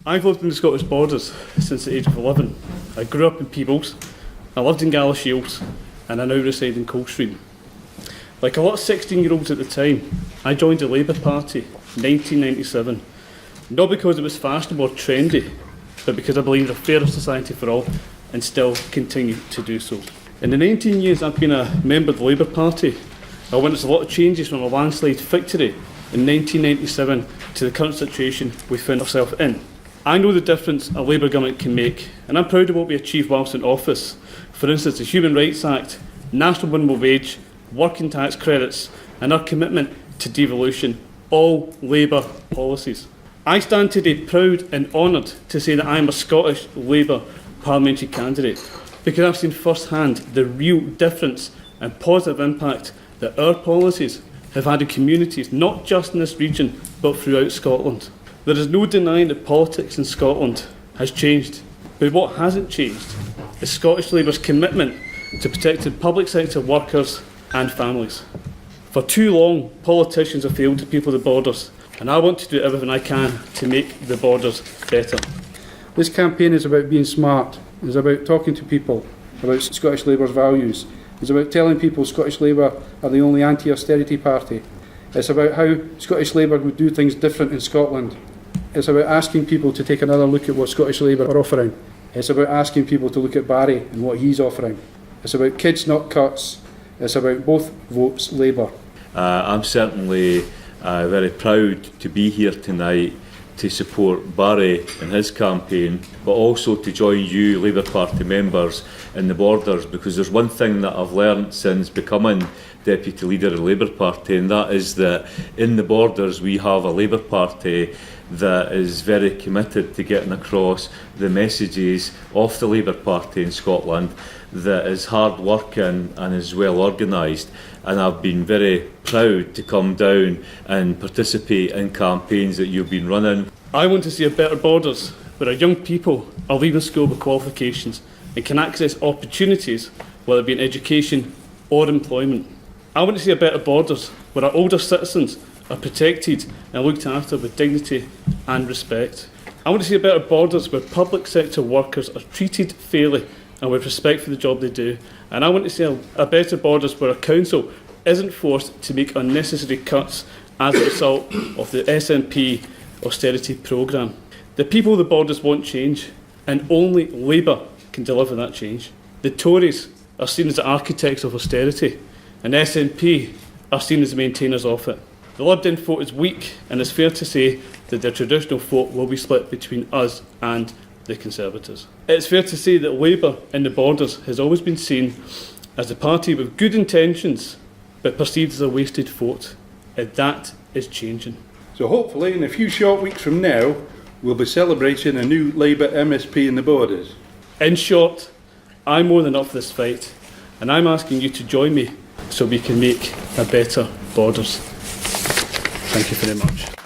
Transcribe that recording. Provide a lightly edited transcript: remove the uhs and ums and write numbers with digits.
I've lived in the Scottish borders since the age of 11. I grew up in Peebles, I lived in Galashiels, and I now reside in Coldstream. Like a lot of 16-year-olds at the time, I joined the Labour Party in 1997, not because it was fashionable or trendy, but because I believed in a fairer society for all, and still continue to do so. In the 19 years I've been a member of the Labour Party, I witnessed a lot of changes from a landslide victory in 1997 to the current situation we found ourselves in. I know the difference a Labour government can make, and I'm proud of what we achieved whilst in office. For instance, the Human Rights Act, national minimum wage, working tax credits, and our commitment to devolution, all Labour policies. I stand today proud and honoured to say that I am a Scottish Labour parliamentary candidate, because I've seen firsthand the real difference and positive impact that our policies have had in communities, not just in this region, but throughout Scotland. There is no denying that politics in Scotland has changed, but what hasn't changed is Scottish Labour's commitment to protecting public sector workers and families. For too long, politicians have failed the people of the borders, and I want to do everything I can to make the borders better. This campaign is about being smart. It's about talking to people about Scottish Labour's values. It's about telling people Scottish Labour are the only anti-austerity party. It's about how Scottish Labour would do things different in Scotland. It's about asking people to take another look at what Scottish Labour are offering. It's about asking people to look at Barrie and what he's offering. It's about kids, not cuts. It's about both votes Labour. I'm certainly very proud to be here tonight to support Barrie in his campaign, but also to join you Labour Party members in the borders, because there's one thing that I've learned since becoming Deputy Leader of the Labour Party, and that is that in the borders we have a Labour Party that is very committed to getting across the messages of the Labour Party in Scotland, that is hard working and is well organised. And I've been very proud to come down and participate in campaigns that you've been running. I want to see a better borders where our young people are leaving school with qualifications and can access opportunities, whether it be in education or employment. I want to see a better borders where our older citizens are protected and looked after with dignity and respect. I want to see a better borders where public sector workers are treated fairly and with respect for the job they do. And I want to see a better borders where a council isn't forced to make unnecessary cuts as a result of the SNP austerity programme. The people of the borders want change, and only Labour can deliver that change. The Tories are seen as the architects of austerity, and SNP are seen as the maintainers of it. The Lib Dem vote is weak, and it's fair to say that their traditional vote will be split between us and the Conservatives. It's fair to say that Labour in the borders has always been seen as a party with good intentions, but perceived as a wasted vote, and that is changing. So hopefully in a few short weeks from now, we'll be celebrating a new Labour MSP in the borders. In short, I'm more than up for this fight, and I'm asking you to join me so we can make a better borders. Thank you very much.